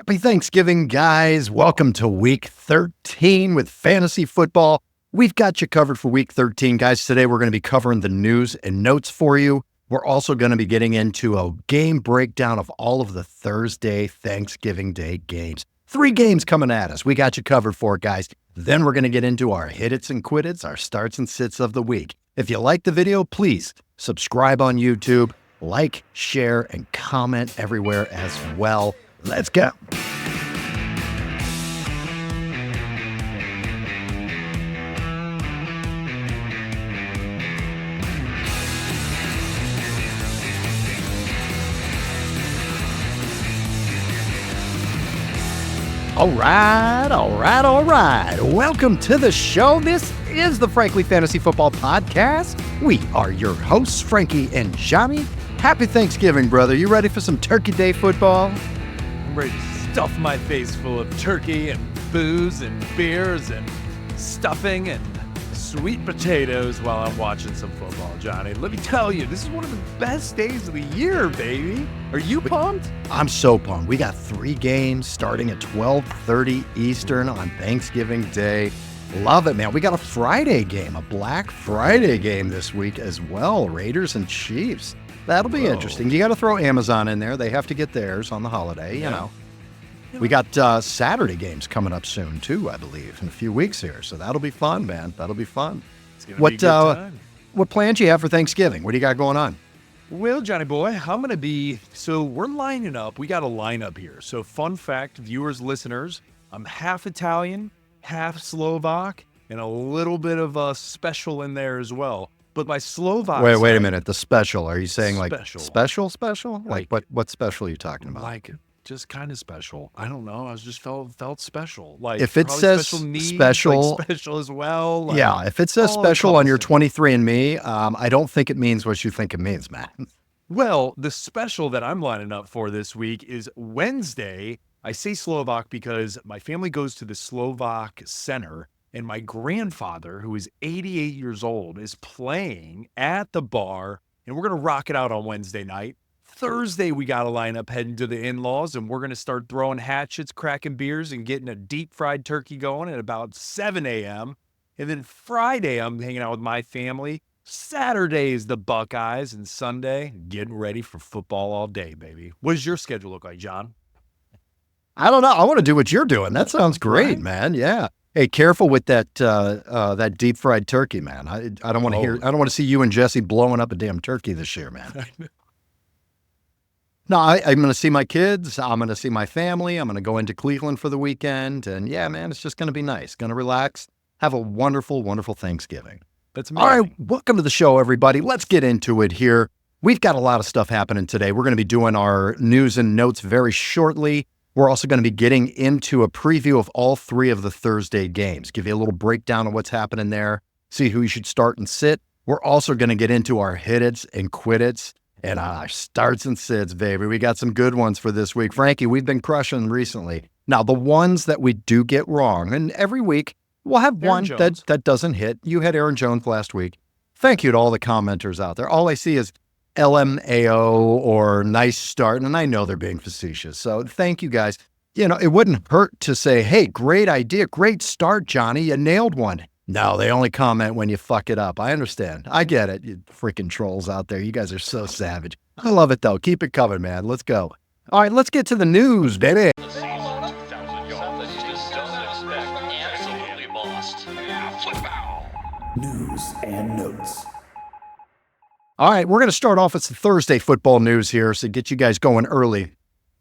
Happy Thanksgiving, guys. Welcome to week 13 with fantasy football. We've got you covered for week 13, guys. Today, we're going to be covering the news and notes for you. We're also going to be getting into a game breakdown of all of the Thursday Thanksgiving Day games. 3 games coming at us. We got you covered for it, guys. Then we're going to get into our hit-its and quit-its, our starts and sits of the week. If you like the video, please subscribe on YouTube, like, share, and comment everywhere as well. Let's go. All right. Welcome to the show. This is the Frankly Fantasy Football Podcast. We are your hosts, Frankie and Johnny. Happy Thanksgiving, brother. You ready for some Turkey Day football? I'm ready to stuff my face full of turkey and booze and beers and stuffing and sweet potatoes while I'm watching some football, Johnny. Let me tell you, this is one of the best days of the year, baby. Are you pumped? I'm so pumped. We got 3 games starting at 12:30 Eastern on Thanksgiving Day. Love it, man. We got a Friday game, a Black Friday game this week as well. Raiders and Chiefs. That'll be interesting. You got to throw Amazon in there. They have to get theirs on the holiday, you know. We got Saturday games coming up soon, too, I believe, in a few weeks here. So that'll be fun, man. That'll be fun. It's gonna be a good time. What plans do you have for Thanksgiving? What do you got going on? Well, Johnny boy, I'm going to be, so we're lining up. We got a lineup here. So fun fact, viewers, listeners, I'm half Italian, half Slovak, and a little bit of a special in there as well. But my Slovak Wait a minute. The special. Are you saying special. like special? Like what special are you talking about? Like just kind of special. I don't know. I was just felt special. Like if it says special, needs, special, like special as well. Like, yeah. If it says special on your 23andMe, I don't think it means what you think it means, man. Well, the special that I'm lining up for this week is Wednesday. I say Slovak because my family goes to the Slovak Center. And my grandfather, who is 88 years old, is playing at the bar, and we're going to rock it out on Wednesday night. Thursday, we got a lineup heading to the in-laws, and we're going to start throwing hatchets, cracking beers, and getting a deep-fried turkey going at about 7 a.m. And then Friday, I'm hanging out with my family. Saturday is the Buckeyes, and Sunday, getting ready for football all day, baby. What does your schedule look like, John? I don't know. I want to do what you're doing. That sounds great, Right? man. Yeah. Hey, careful with that deep fried turkey, man. I don't want to I don't want to see you and Jesse blowing up a damn turkey this year, man. No, I'm going to see my kids. I'm going to see my family. I'm going to go into Cleveland for the weekend. And yeah, man, it's just going to be nice. Going to relax. Have a wonderful, wonderful Thanksgiving. That's amazing. All right. Welcome to the show, everybody. Let's get into it here. We've got a lot of stuff happening today. We're going to be doing our news and notes very shortly. We're also going to be getting into a preview of all 3 of the Thursday games, give you a little breakdown of what's happening there, see who you should start and sit. We're also going to get into our hit-its and quit-its and our starts and sits, baby. We got some good ones for this week. Frankie, we've been crushing recently. Now, the ones that we do get wrong, and every week we'll have one that doesn't hit. You had Aaron Jones last week. Thank you to all the commenters out there. All I see is LMAO or nice start, and I know they're being facetious. So thank you guys. You know, it wouldn't hurt to say, hey, great idea, great start, Johnny. You nailed one. No, they only comment when you fuck it up. I understand. I get it. You freaking trolls out there. You guys are so savage. I love it, though. Keep it coming, man. Let's go. All right, let's get to the news, baby. News and notes. All right, we're going to start off with some Thursday football news here, so get you guys going early.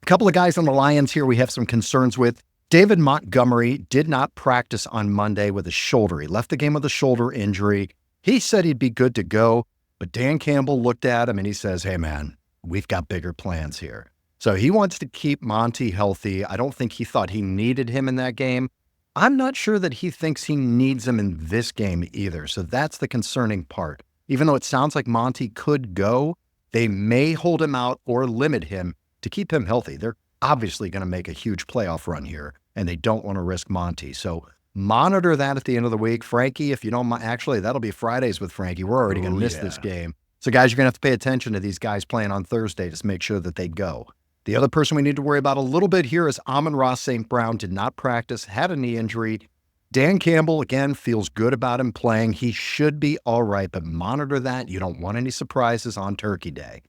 A couple of guys on the Lions here we have some concerns with. David Montgomery did not practice on Monday with a shoulder. He left the game with a shoulder injury. He said he'd be good to go, but Dan Campbell looked at him and he says, hey, man, we've got bigger plans here. So he wants to keep Monty healthy. I don't think he thought he needed him in that game. I'm not sure that he thinks he needs him in this game either, so that's the concerning part. Even though it sounds like Monty could go, they may hold him out or limit him to keep him healthy. They're obviously going to make a huge playoff run here, and they don't want to risk Monty. So monitor that at the end of the week. Frankie, if you don't mind, actually, that'll be Fridays with Frankie. We're already going to miss this game. So, guys, you're going to have to pay attention to these guys playing on Thursday. Just make sure that they go. The other person we need to worry about a little bit here is Amon-Ra St. Brown. Did not practice, had a knee injury. Dan Campbell, again, feels good about him playing. He should be all right, but monitor that. You don't want any surprises on Turkey Day.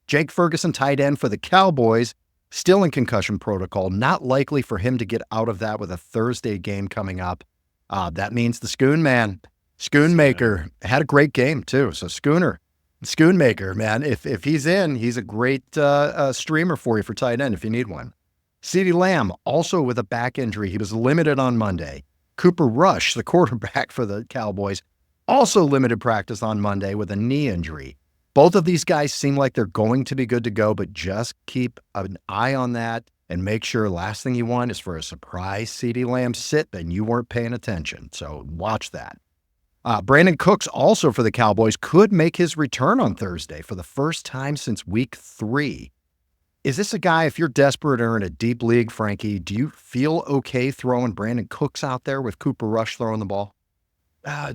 Jake Ferguson, tight end for the Cowboys, still in concussion protocol. Not likely for him to get out of that with a Thursday game coming up. That means the Schoon man, Schoonmaker, had a great game too. So Schoonmaker, man, if he's in, he's a great streamer for you for tight end if you need one. CeeDee Lamb, also with a back injury. He was limited on Monday. Cooper Rush, the quarterback for the Cowboys, also limited practice on Monday with a knee injury. Both of these guys seem like they're going to be good to go, but just keep an eye on that and make sure last thing you want is for a surprise CeeDee Lamb sit, then you weren't paying attention. So watch that. Brandon Cooks, also for the Cowboys, could make his return on Thursday for the first time since week 3. Is this a guy, if you're desperate or in a deep league, Frankie, do you feel okay throwing Brandon Cooks out there with Cooper Rush throwing the ball?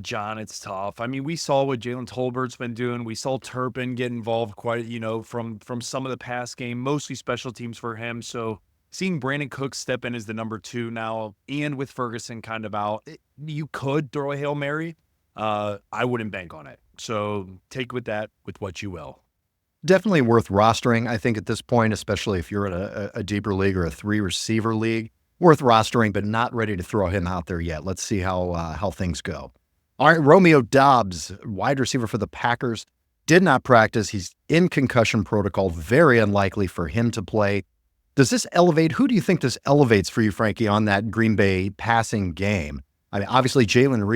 John, it's tough. I mean, we saw what Jalen Tolbert's been doing. We saw Turpin get involved quite, from some of the past game, mostly special teams for him. So seeing Brandon Cooks step in as the number 2 now, and with Ferguson kind of out, you could throw a Hail Mary. I wouldn't bank on it. So take with that with what you will. Definitely worth rostering, I think, at this point, especially if you're in a deeper league or a 3-receiver league. Worth rostering, but not ready to throw him out there yet. Let's see how things go. All right, Romeo Doubs, wide receiver for the Packers, did not practice. He's in concussion protocol. Very unlikely for him to play. Does this elevate? Who do you think this elevates for you, Frankie, on that Green Bay passing game? I mean, obviously, Jaden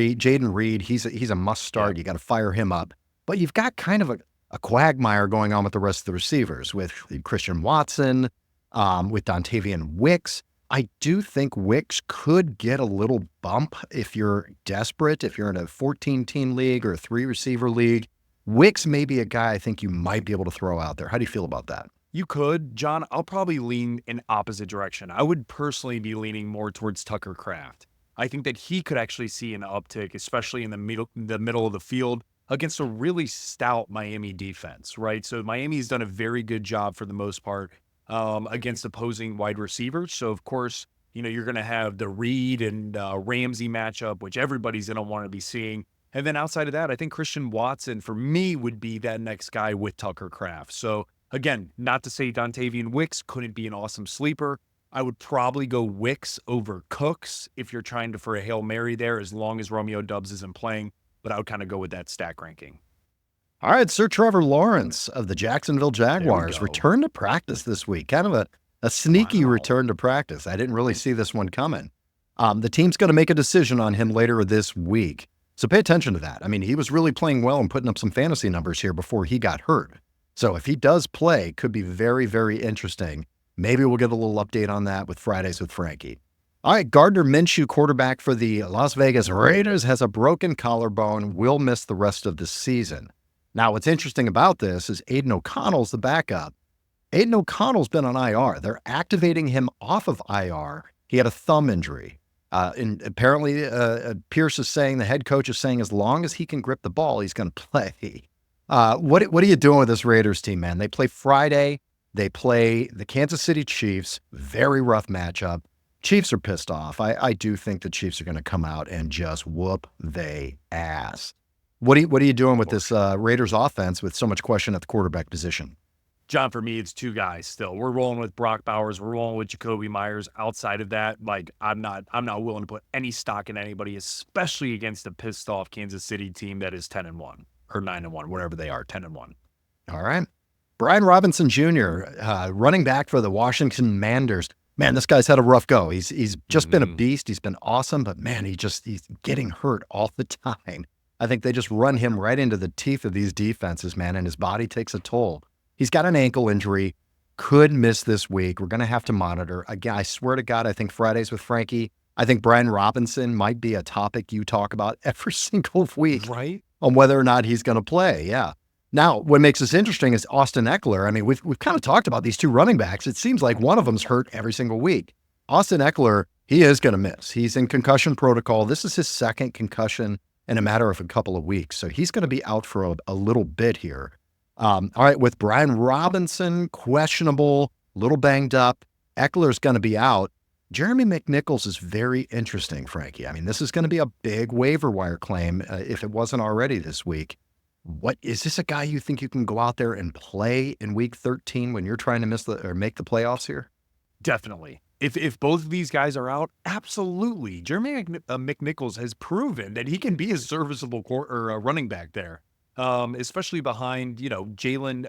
Reed, he's a must start. Yeah. You got to fire him up. But you've got kind of a quagmire going on with the rest of the receivers, with Christian Watson, with Dontavian Wicks. I do think Wicks could get a little bump if you're desperate, if you're in a 14-team league or a 3-receiver league. Wicks may be a guy I think you might be able to throw out there. How do you feel about that? You could. John, I'll probably lean in opposite direction. I would personally be leaning more towards Tucker Kraft. I think that he could actually see an uptick, especially in the middle of the field, against a really stout Miami defense, right? So Miami's done a very good job for the most part against opposing wide receivers. So, of course, you're going to have the Reed and Ramsey matchup, which everybody's going to want to be seeing. And then outside of that, I think Christian Watson, for me, would be that next guy with Tucker Kraft. So, again, not to say Dontavian Wicks couldn't be an awesome sleeper. I would probably go Wicks over Cooks if you're trying for a Hail Mary there, as long as Romeo Doubs isn't playing. But I would kind of go with that stack ranking. All right, Sir Trevor Lawrence of the Jacksonville Jaguars returned to practice this week. Kind of a sneaky return to practice. I didn't really see this one coming. The team's going to make a decision on him later this week. So pay attention to that. I mean, he was really playing well and putting up some fantasy numbers here before he got hurt. So if he does play, could be very, very interesting. Maybe we'll get a little update on that with Fridays with Frankie. All right, Gardner Minshew, quarterback for the Las Vegas Raiders, has a broken collarbone, will miss the rest of the season. Now, what's interesting about this is Aiden O'Connell's the backup. Aiden O'Connell's been on IR. They're activating him off of IR. He had a thumb injury. And apparently, Pierce is saying, the head coach is saying, as long as he can grip the ball, he's going to play. What are you doing with this Raiders team, man? They play Friday. They play the Kansas City Chiefs. Very rough matchup. Chiefs are pissed off. I do think the Chiefs are going to come out and just whoop they ass. What are you doing with this Raiders offense with so much question at the quarterback position? John, for me, it's 2 guys still. We're rolling with Brock Bowers. We're rolling with Jacoby Myers. Outside of that, I'm not willing to put any stock in anybody, especially against a pissed off Kansas City team that is 10-1 or 9-1, whatever they are, 10-1. All right. Brian Robinson Jr., running back for the Washington Manders. Man, this guy's had a rough go. He's just been a beast. He's been awesome, but man, he's getting hurt all the time. I think they just run him right into the teeth of these defenses, man, and his body takes a toll. He's got an ankle injury, could miss this week. We're going to have to monitor. Again, I swear to God, I think Fridays with Frankie, I think Brian Robinson might be a topic you talk about every single week, right? On whether or not he's going to play. Yeah. Now, what makes this interesting is Austin Eckler. I mean, we've kind of talked about these 2 running backs. It seems like one of them's hurt every single week. Austin Eckler, he is going to miss. He's in concussion protocol. This is his 2nd concussion in a matter of a couple of weeks. So he's going to be out for a little bit here. All right, with Brian Robinson, questionable. little banged up. Eckler's going to be out. Jeremy McNichols is very interesting, Frankie. I mean, this is going to be a big waiver wire claim if it wasn't already this week. What is this a guy you think you can go out there and play in week 13 when you're trying to make the playoffs here? Definitely. If both of these guys are out, absolutely. Jeremy McNichols has proven that he can be a serviceable running back there, especially behind, Jaden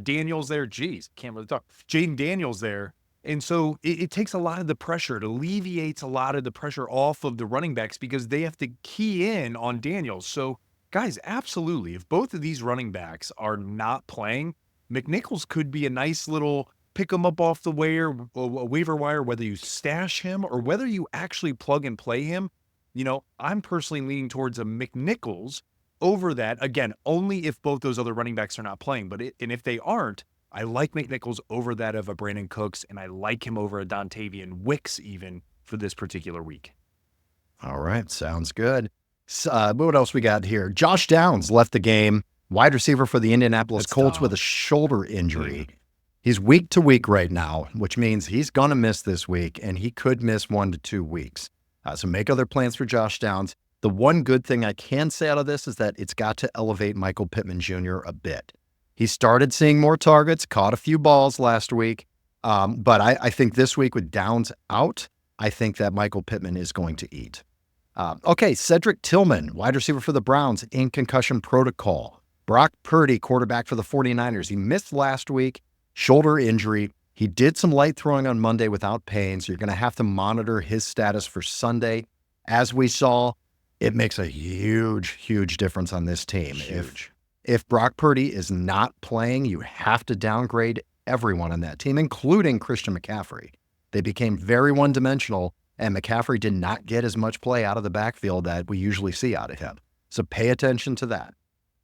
Daniels there. Jeez, can't really talk. Jaden Daniels there. And so it takes a lot of the pressure. It alleviates a lot of the pressure off of the running backs because they have to key in on Daniels. So, guys, absolutely. If both of these running backs are not playing, McNichols could be a nice little pick him up off the waiver wire, whether you stash him or whether you actually plug and play him. I'm personally leaning towards a McNichols over that. Again, only if both those other running backs are not playing. And if they aren't, I like McNichols over that of a Brandon Cooks, and I like him over a Dontavian Wicks even for this particular week. All right, sounds good. What else we got here? Josh Downs left the game, wide receiver for the Indianapolis Colts with a shoulder injury. He's week to week right now, which means he's going to miss this week, and he could miss 1 to 2 weeks. So make other plans for Josh Downs. The one good thing I can say out of this is that it's got to elevate Michael Pittman Jr. a bit. He started seeing more targets, caught a few balls last week. But I think this week with Downs out, I think that Michael Pittman is going to eat. Okay, Cedric Tillman, wide receiver for the Browns, in concussion protocol. Brock Purdy, quarterback for the 49ers. He missed last week, shoulder injury. He did some light throwing on Monday without pain, so you're going to have to monitor his status for Sunday. As we saw, it makes a huge, huge difference on this team. If Brock Purdy is not playing, you have to downgrade everyone on that team, including Christian McCaffrey. They became very one-dimensional, and McCaffrey did not get as much play out of the backfield that we usually see out of him. So pay attention to that.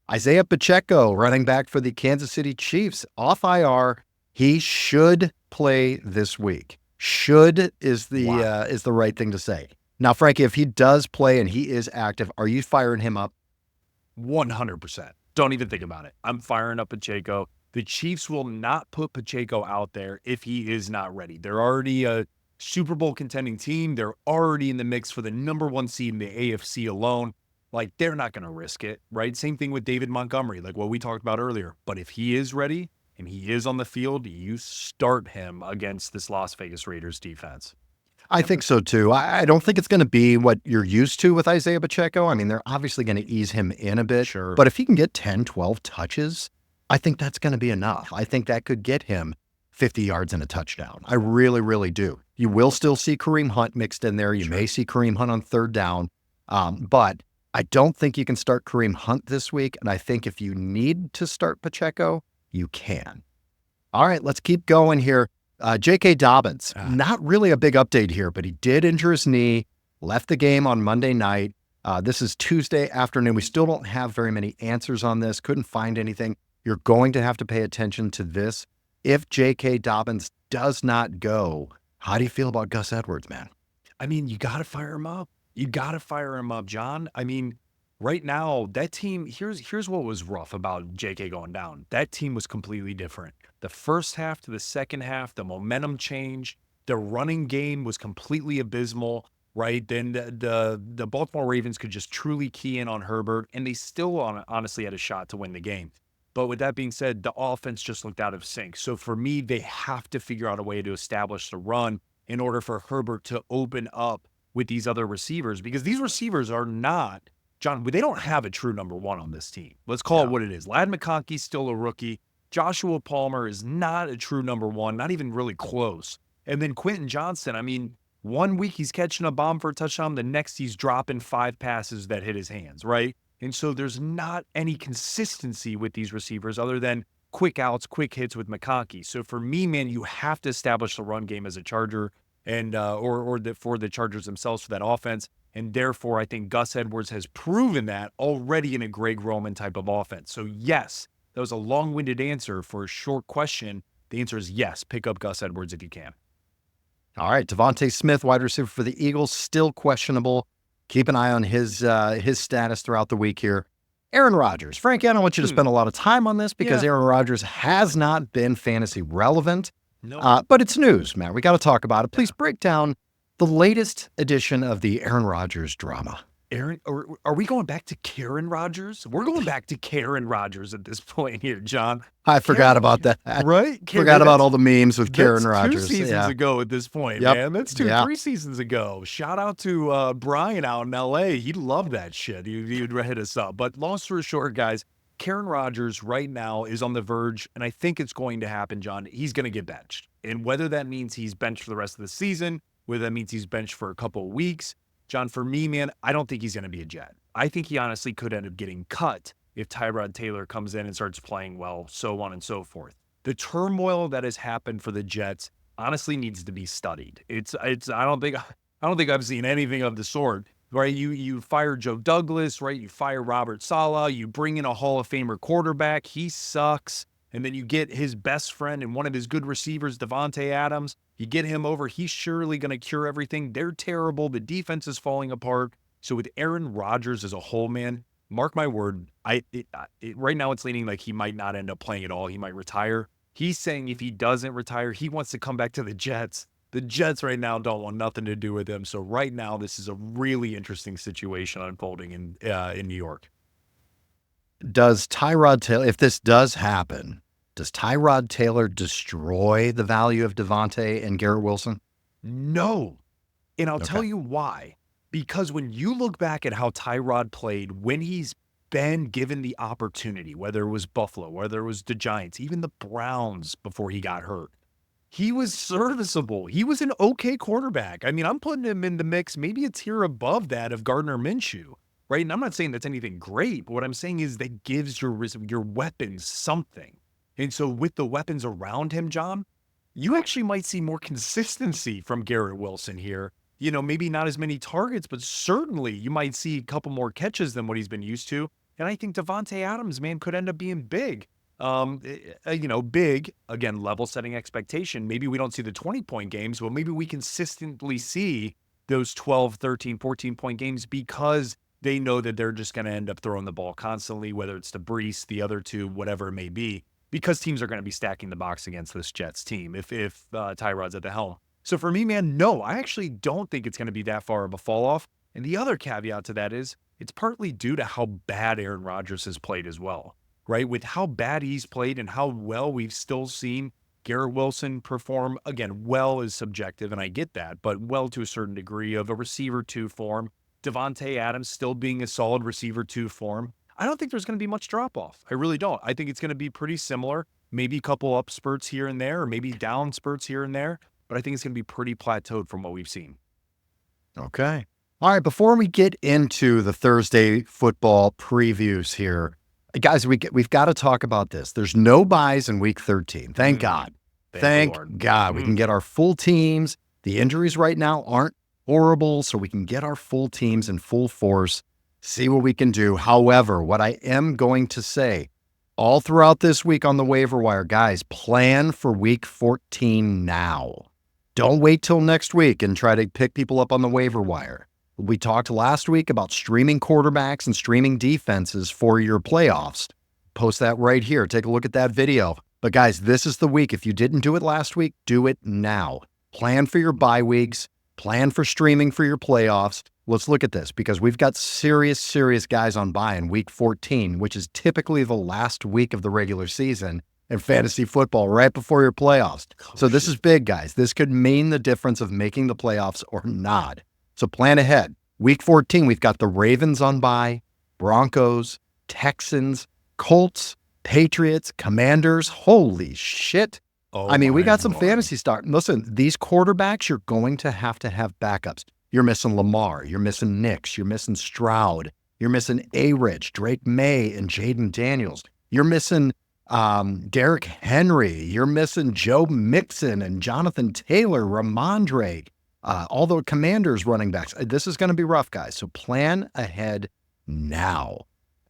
Isaiah Pacheco, running back for the Kansas City Chiefs, off IR. He should play this week. Should is the right thing to say. Now, Frankie, if he does play and he is active, are you firing him up? 100%. Don't even think about it. I'm firing up Pacheco. The Chiefs will not put Pacheco out there if he is not ready. They're already a Super Bowl contending team. They're already in the mix for the #1 seed in the AFC alone. Like, they're not going to risk it, right? Same thing with David Montgomery, like what we talked about earlier. But if he is ready and he is on the field, you start him against this Las Vegas Raiders defense. I think so, too. I don't think it's going to be what you're used to with Isaiah Pacheco. I mean, they're obviously going to ease him in a bit. Sure. But if he can get 10, 12 touches, I think that's going to be enough. I think that could get him 50 yards and a touchdown. I really, really do. You will still see Kareem Hunt mixed in there. You may see Kareem Hunt on third down. But I don't think you can start Kareem Hunt this week. And I think if you need to start Pacheco, you can. All right, let's keep going here. J.K. Dobbins, not really a big update here, but he did injure his knee, left the game on Monday night. This is Tuesday afternoon. We still don't have very many answers on this. Couldn't find anything. You're going to have to pay attention to this. If J.K. Dobbins does not go, how do you feel about Gus Edwards, man? I mean, you got to fire him up. You got to fire him up, John. I mean, right now, that team, here's what was rough about J.K. going down. That team was completely different. The first half to the second half, the momentum changed. The running game was completely abysmal, right? Then the Baltimore Ravens could just truly key in on Hubbard, and they still honestly had a shot to win the game. But with that being said, the offense just looked out of sync. So for me, they have to figure out a way to establish the run in order for Hubbard to open up with these other receivers, because these receivers are not, John, they don't have a true #1 on this team. Let's call it what it is. Ladd McConkey's still a rookie. Joshua Palmer is not a true #1, not even really close. And then Quentin Johnston, I mean, 1 week he's catching a bomb for a touchdown, the next he's dropping 5 passes that hit his hands, right? And so there's not any consistency with these receivers other than quick outs, quick hits with McConkey. So for me, man, you have to establish the run game as a Charger and for the Chargers themselves for that offense. And therefore, I think Gus Edwards has proven that already in a Greg Roman type of offense. So yes, that was a long-winded answer for a short question. The answer is yes, pick up Gus Edwards if you can. All right, Devontae Smith, wide receiver for the Eagles, still questionable. Keep an eye on his status throughout the week here. Aaron Rodgers. Frankie, I don't want you to spend a lot of time on this because Aaron Rodgers has not been fantasy relevant. No. But it's news, man. We got to talk about it. Please break down the latest edition of the Aaron Rodgers drama. Aaron, are we going back to Karen Rodgers? We're going back to Karen Rodgers at this point here, John. I forgot about that. Right? Forgot about all the memes with Karen Rodgers. 2 seasons ago at this point, man. That's 3 seasons ago. Shout out to Brian out in L.A. He loved that shit. He'd hit us up. But long story short, guys, Karen Rodgers right now is on the verge, and I think it's going to happen, John. He's going to get benched. And whether that means he's benched for the rest of the season, whether that means he's benched for a couple of weeks, John, for me, man, I don't think he's going to be a Jet. I think he honestly could end up getting cut if Tyrod Taylor comes in and starts playing well, so on and so forth. The turmoil that has happened for the Jets honestly needs to be studied. I don't think I've seen anything of the sort. Right? You fire Joe Douglas, right? You fire Robert Saleh, you bring in a Hall of Famer quarterback, he sucks. And then you get his best friend and one of his good receivers, Davante Adams. You get him over, he's surely going to cure everything. They're terrible. The defense is falling apart. So with Aaron Rodgers as a whole, man, mark my word, right now it's leaning like he might not end up playing at all. He might retire. He's saying if he doesn't retire, he wants to come back to the Jets. The Jets right now don't want nothing to do with him. So right now, this is a really interesting situation unfolding in New York. Does Tyrod Taylor, if this does happen, does Tyrod Taylor destroy the value of Davante and Garrett Wilson? No. And I'll tell you why. Because when you look back at how Tyrod played when he's been given the opportunity, whether it was Buffalo, whether it was the Giants, even the Browns before he got hurt, he was serviceable. He was an okay quarterback. I mean, I'm putting him in the mix, maybe a tier above that of Gardner Minshew. Right. And I'm not saying that's anything great, but what I'm saying is that gives your weapons something. And so with the weapons around him, John, you actually might see more consistency from Garrett Wilson here. You know, maybe not as many targets, but certainly you might see a couple more catches than what he's been used to. And I think Davante Adams, man, could end up being big. Big, again, level setting expectation. Maybe we don't see the 20-point games, but maybe we consistently see those 12, 13, 14-point games because they know that they're just going to end up throwing the ball constantly, whether it's to Brees, the other two, whatever it may be, because teams are going to be stacking the box against this Jets team if Tyrod's at the helm. So for me, man, no, I actually don't think it's going to be that far of a fall off. And the other caveat to that is it's partly due to how bad Aaron Rodgers has played as well, right? With how bad he's played and how well we've still seen Garrett Wilson perform. Again, well is subjective, and I get that, but well to a certain degree of a receiver 2 form. Davante Adams still being a solid receiver 2 form. I don't think there's going to be much drop-off. I really don't. I think it's going to be pretty similar, maybe a couple up spurts here and there, or maybe down spurts here and there, but I think it's going to be pretty plateaued from what we've seen. Okay. All right, before we get into the Thursday football previews here, guys, we've got to talk about this. There's no buys in Week 13. Thank God. Thank God. We can get our full teams. The injuries right now aren't horrible, so we can get our full teams in full force, see what we can do. However, what I am going to say, all throughout this week on the waiver wire, guys, plan for Week 14 now. Don't wait till next week and try to pick people up on the waiver wire. We talked last week about streaming quarterbacks and streaming defenses for your playoffs. Post that right here. Take a look at that video. But guys, this is the week. If you didn't do it last week, do it now. Plan for your bye weeks. Plan for streaming for your playoffs. Let's look at this because we've got serious guys on bye in Week 14, which is typically the last week of the regular season in fantasy football right before your playoffs. So this is big, guys. This could mean the difference of making the playoffs or not. So plan ahead. Week 14, we've got the Ravens on bye, Broncos, Texans, Colts, Patriots, Commanders. Holy shit. We got some fantasy start. Listen, these quarterbacks, you're going to have backups. You're missing Lamar. You're missing Nix. You're missing Stroud. You're missing A-Rich, Drake May, and Jaden Daniels. You're missing Derrick Henry. You're missing Joe Mixon and Jonathan Taylor, Ramondre. All the Commanders running backs. This is going to be rough, guys. So plan ahead now.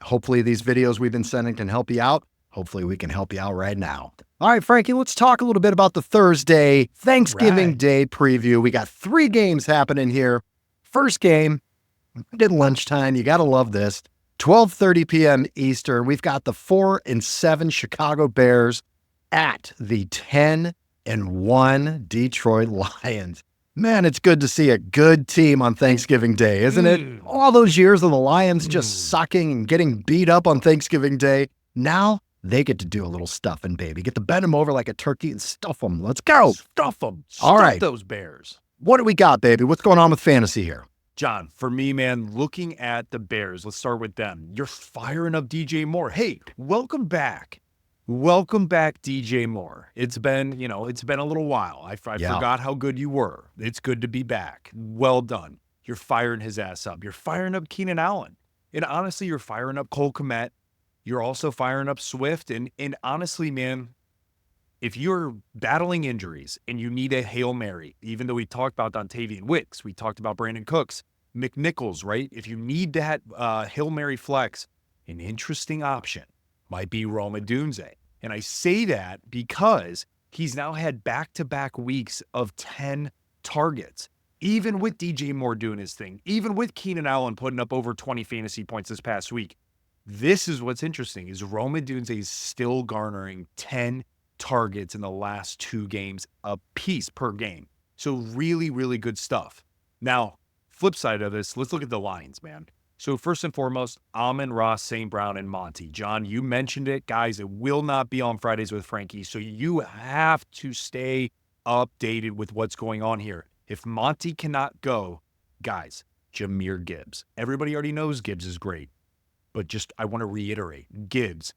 Hopefully these videos we've been sending can help you out. Hopefully we can help you out right now. All right, Frankie, let's talk a little bit about the Thursday Thanksgiving Day preview. We got 3 games happening here. First game, we did lunchtime. You got to love this. 12:30 p.m. Eastern. We've got the 4-7 Chicago Bears at the 10-1 Detroit Lions. Man, it's good to see a good team on Thanksgiving Day, isn't it? All those years of the Lions just sucking and getting beat up on Thanksgiving Day. Now they get to do a little stuffing, baby. Get to bend them over like a turkey and stuff them. Let's go. Stuff them. All right. Those Bears. What do we got, baby? What's going on with fantasy here? John, for me, man, looking at the Bears, let's start with them. You're firing up DJ Moore. Hey, welcome back. Welcome back, DJ Moore. It's been a little while. I forgot how good you were. It's good to be back. Well done. You're firing his ass up. You're firing up Keenan Allen. And honestly, you're firing up Cole Kmet. You're also firing up Swift. And honestly, man, if you're battling injuries and you need a Hail Mary, even though we talked about Dontavian Wicks, we talked about Brandon Cooks, McNichols, right? If you need that Hail Mary flex, an interesting option might be Rome Odunze. And I say that because he's now had back-to-back weeks of 10 targets, even with DJ Moore doing his thing, even with Keenan Allen putting up over 20 fantasy points this past week. This is what's interesting, is Rome Odunze is still garnering 10 targets in the last 2 games a piece per game. So really, really good stuff. Now, flip side of this, let's look at the Lions, man. So first and foremost, Amon-Ra, St. Brown, and Monty. John, you mentioned it. Guys, it will not be on Fridays with Frankie, so you have to stay updated with what's going on here. If Monty cannot go, guys, Jahmyr Gibbs. Everybody already knows Gibbs is great, but just I want to reiterate, Gibbs,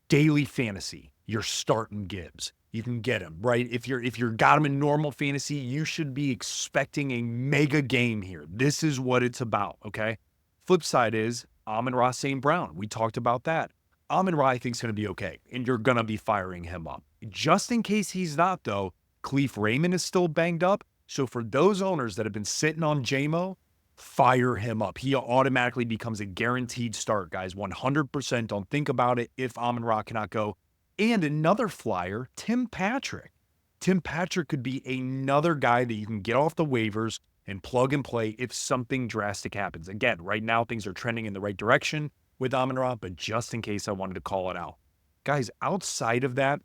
daily fantasy, you're starting Gibbs. You can get him, right? If you're got him in normal fantasy, you should be expecting a mega game here. This is what it's about, okay? Flip side is Amon-Ra St. Brown. We talked about that. Amon-Ra, I think, is going to be okay, and you're going to be firing him up. Just in case he's not, though, Khalif Raymond is still banged up. So for those owners that have been sitting on JMO, fire him up. He automatically becomes a guaranteed start, guys. 100%. Don't think about it if Amon-Ra cannot go. And another flyer, Tim Patrick. Tim Patrick could be another guy that you can get off the waivers and plug and play if something drastic happens. Again, right now things are trending in the right direction with Amon-Ra, but just in case I wanted to call it out. Guys, outside of that,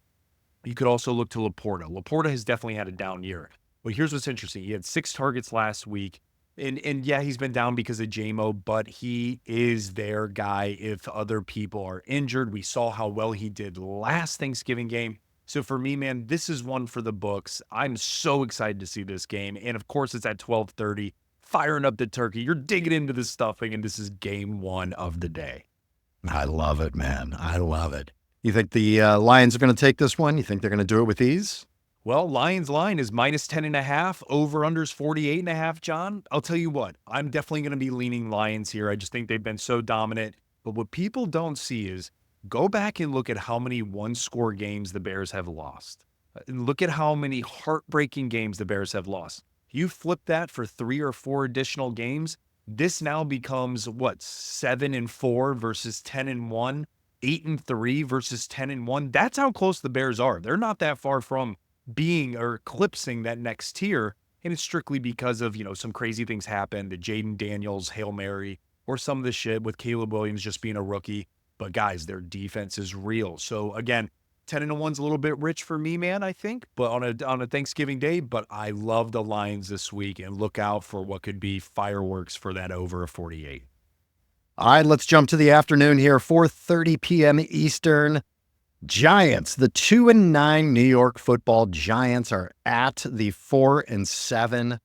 you could also look to Laporta. Laporta has definitely had a down year. But here's what's interesting. He had 6 targets last week. And yeah, he's been down because of JMO, but he is their guy if other people are injured. We saw how well he did last Thanksgiving game. So for me, man, this is one for the books. I'm so excited to see this game. And of course, it's at 12:30, firing up the turkey. You're digging into the stuffing, and this is game 1 of the day. I love it, man. I love it. You think the Lions are going to take this one? You think they're going to do it with ease? Well, Lions line is -10.5, over-unders 48.5, John. I'll tell you what, I'm definitely going to be leaning Lions here. I just think they've been so dominant. But what people don't see is go back and look at how many one-score games the Bears have lost. And look at how many heartbreaking games the Bears have lost. You flip that for 3 or 4 additional games, this now becomes, 7-4 versus 10-1, 8-3 versus 10-1. That's how close the Bears are. They're not that far from being or eclipsing that next tier, and it's strictly because of, some crazy things happen, the Jaden Daniels Hail Mary, or some of the shit with Caleb Williams just being a rookie. But guys, their defense is real. So again, 10-1's a little bit rich for me, man, I think, but on a Thanksgiving day. But I love the Lions this week, and look out for what could be fireworks for that over a 48. All right, let's jump to the afternoon here, 4:30 p.m. Eastern. Giants, the 2-9 New York Football Giants are at the 4-7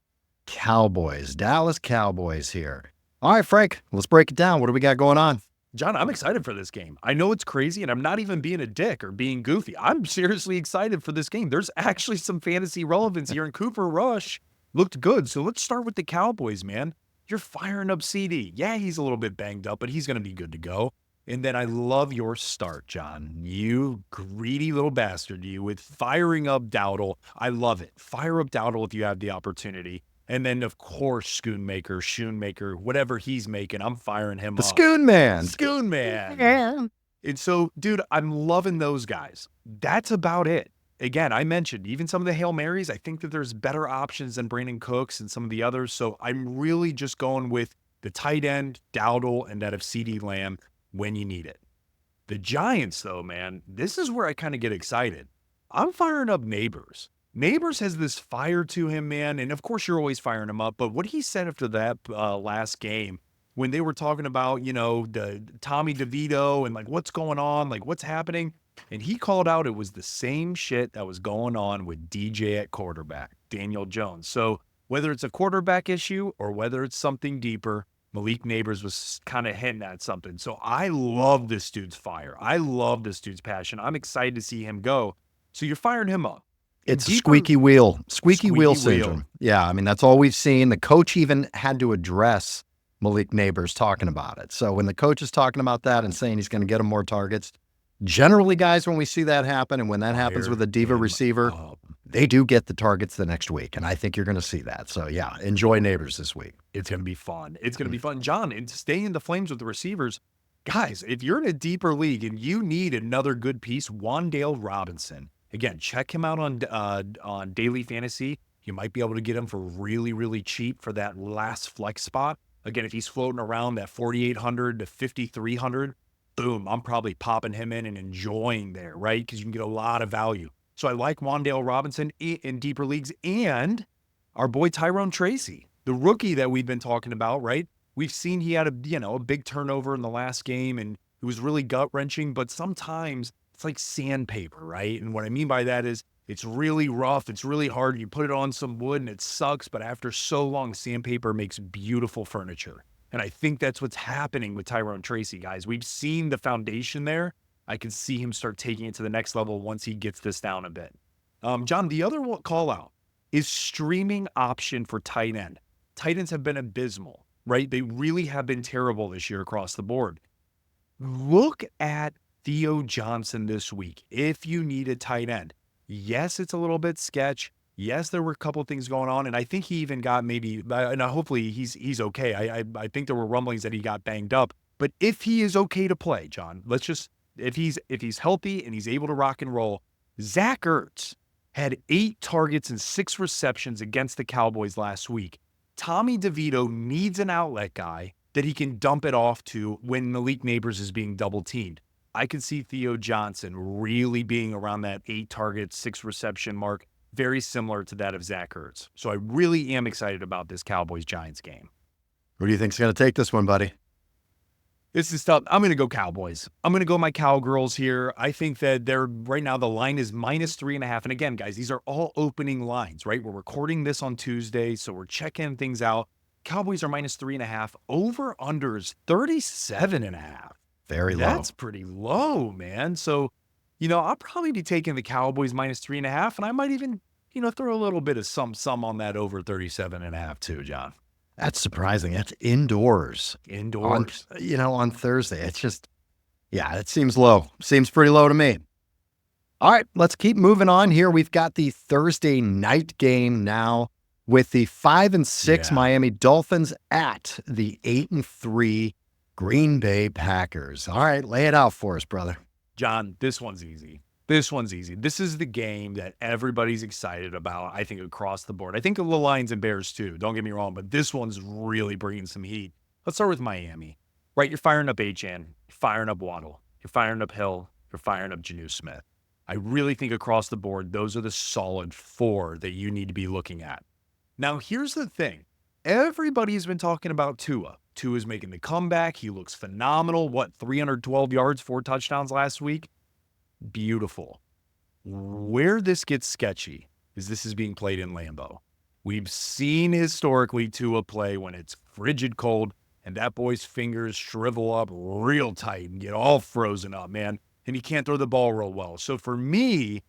Cowboys. Dallas Cowboys here. All right, Frank, let's break it down. What do we got going on? John, I'm excited for this game. I know it's crazy, and I'm not even being a dick or being goofy. I'm seriously excited for this game. There's actually some fantasy relevance here, and Cooper Rush looked good. So let's start with the Cowboys, man. You're firing up CD. Yeah, he's a little bit banged up, but he's going to be good to go. And then I love your start, John. You greedy little bastard, you, with firing up Dowdle. I love it. Fire up Dowdle if you have the opportunity. And then, of course, Schoonmaker, whatever he's making, I'm firing him up. The Schoon Man. Schoon Man. Yeah. And so, dude, I'm loving those guys. That's about it. Again, I mentioned even some of the Hail Marys, I think that there's better options than Brandon Cooks and some of the others. So I'm really just going with the tight end, Dowdle, and that of CD Lamb when you need it. The Giants, though, man, this is where I kind of get excited. I'm firing up Neighbors. Neighbors has this fire to him, man, and of course you're always firing him up, but what he said after that last game, when they were talking about, the Tommy DeVito and like what's going on, like what's happening, and he called out it was the same shit that was going on with DJ at quarterback, Daniel Jones. So whether it's a quarterback issue or whether it's something deeper, Malik Neighbors was kind of hinting at something. So I love this dude's fire. I love this dude's passion. I'm excited to see him go. So you're firing him up. It's a squeaky wheel syndrome. Yeah, I mean, that's all we've seen. The coach even had to address Malik Neighbors talking about it. So when the coach is talking about that and saying he's going to get him more targets, generally, guys, when we see that happen and when that happens with a diva receiver, they do get the targets the next week. And I think you're going to see that. So, yeah, enjoy Neighbors this week. It's going to be fun. It's going to be fun. John, and staying in the flames with the receivers, guys, if you're in a deeper league and you need another good piece, Wan'Dale Robinson. Again, check him out on Daily Fantasy. You might be able to get him for really, really cheap for that last flex spot. Again, if he's floating around that 4,800 to 5,300, boom, I'm probably popping him in and enjoying there, right? Because you can get a lot of value. So I like Wan'Dale Robinson in deeper leagues, and our boy Tyrone Tracy, the rookie that we've been talking about, right? We've seen he had a big turnover in the last game, and it was really gut-wrenching, but sometimes it's like sandpaper, right? And what I mean by that is it's really rough, it's really hard. You put it on some wood and it sucks, but after so long, sandpaper makes beautiful furniture. And I think that's what's happening with Tyrone Tracy, guys. We've seen the foundation there. I can see him start taking it to the next level once he gets this down a bit. John, the other call out is streaming option for tight end. Tight ends have been abysmal, right? They really have been terrible this year across the board. Look at Theo Johnson this week if you need a tight end. Yes, it's a little bit sketch. Yes, there were a couple of things going on, and I think he even got and hopefully he's okay. I think there were rumblings that he got banged up. But if he is okay to play, John, if he's healthy and he's able to rock and roll, Zach Ertz had 8 targets and 6 receptions against the Cowboys last week. Tommy DeVito needs an outlet guy that he can dump it off to when Malik Neighbors is being double teamed. I could see Theo Johnson really being around that 8 target, 6 reception mark, very similar to that of Zach Ertz. So I really am excited about this Cowboys-Giants game. Who do you think's going to take this one, buddy? This is tough. I'm going to go Cowboys. I'm going to go my Cowgirls here. I think that right now the line is -3.5. And again, guys, these are all opening lines, right? We're recording this on Tuesday, so we're checking things out. Cowboys are -3.5. Over-unders 37.5. Very low. That's pretty low, man. So, I'll probably be taking the Cowboys -3.5, and I might even, throw a little bit of some on that over 37.5 too, John. That's surprising. That's indoors. On Thursday. It's just, it seems low. Seems pretty low to me. All right, let's keep moving on here. We've got the Thursday night game now with the 5-6 Miami Dolphins at the 8-3 Green Bay Packers. All right, lay it out for us, brother. John, this one's easy. This is the game that everybody's excited about, I think, across the board. I think the Lions and Bears, too. Don't get me wrong, but this one's really bringing some heat. Let's start with Miami. Right, you're firing up Achane. You're firing up Waddle. You're firing up Hill. You're firing up Jonnu Smith. I really think across the board, those are the solid 4 that you need to be looking at. Now, here's the thing. Everybody's been talking about Tua. Tua's making the comeback. He looks phenomenal. 312 yards, 4 touchdowns last week? Beautiful. Where this gets sketchy is this is being played in Lambeau. We've seen historically Tua play when it's frigid cold and that boy's fingers shrivel up real tight and get all frozen up, man. And he can't throw the ball real well. So for me,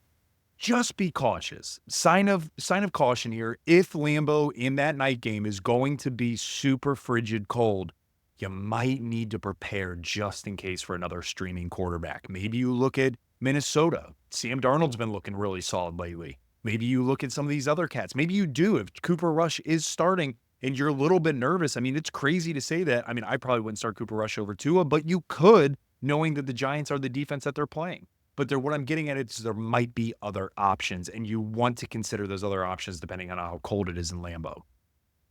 just be cautious. Sign of caution here. If Lambeau in that night game is going to be super frigid cold, you might need to prepare just in case for another streaming quarterback. Maybe you look at Minnesota. Sam Darnold's been looking really solid lately. Maybe you look at some of these other cats. Maybe you do if Cooper Rush is starting and you're a little bit nervous. I mean, it's crazy to say that. I mean, I probably wouldn't start Cooper Rush over Tua, but you could, knowing that the Giants are the defense that they're playing. But what I'm getting at is there might be other options, and you want to consider those other options depending on how cold it is in Lambeau.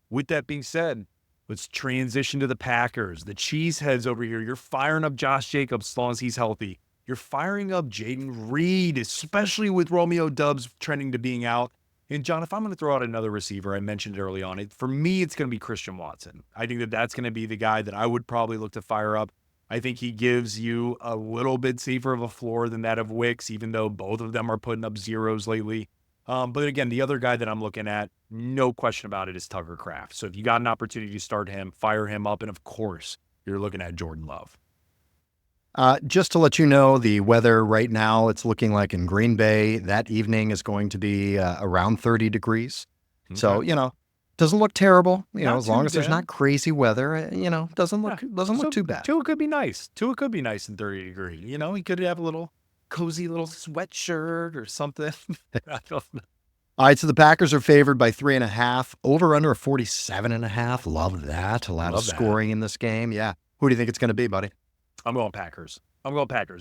With that being said, Let's transition to the Packers. The cheeseheads over here. You're firing up Josh Jacobs as long as he's healthy. You're firing up Jaden Reed, especially with Romeo Doubs trending to being out. And John, if I'm going to throw out another receiver, I mentioned it early on, for me, it's going to be Christian Watson. I think that that's going to be the guy that I would probably look to fire up. I think he gives you a little bit safer of a floor than that of Wicks, even though both of them are putting up zeros lately. But again, the other guy that I'm looking at, no question about it, is Tucker Kraft. So if you got an opportunity to start him, fire him up. And of course, you're looking at Jordan Love. Just to let you know, the weather right now, it's looking like in Green Bay that evening is going to be around 30 degrees. Okay. So, doesn't look terrible. As long as there's not crazy weather, doesn't look too bad. Tua could be nice. Tua could be nice in 30 degrees. He could have a little cozy little sweatshirt or something. I don't know. All right, so the Packers are favored by 3.5. Over under a 47.5. Love that. A lot of scoring in this game. Yeah. Who do you think it's going to be, buddy? I'm going Packers.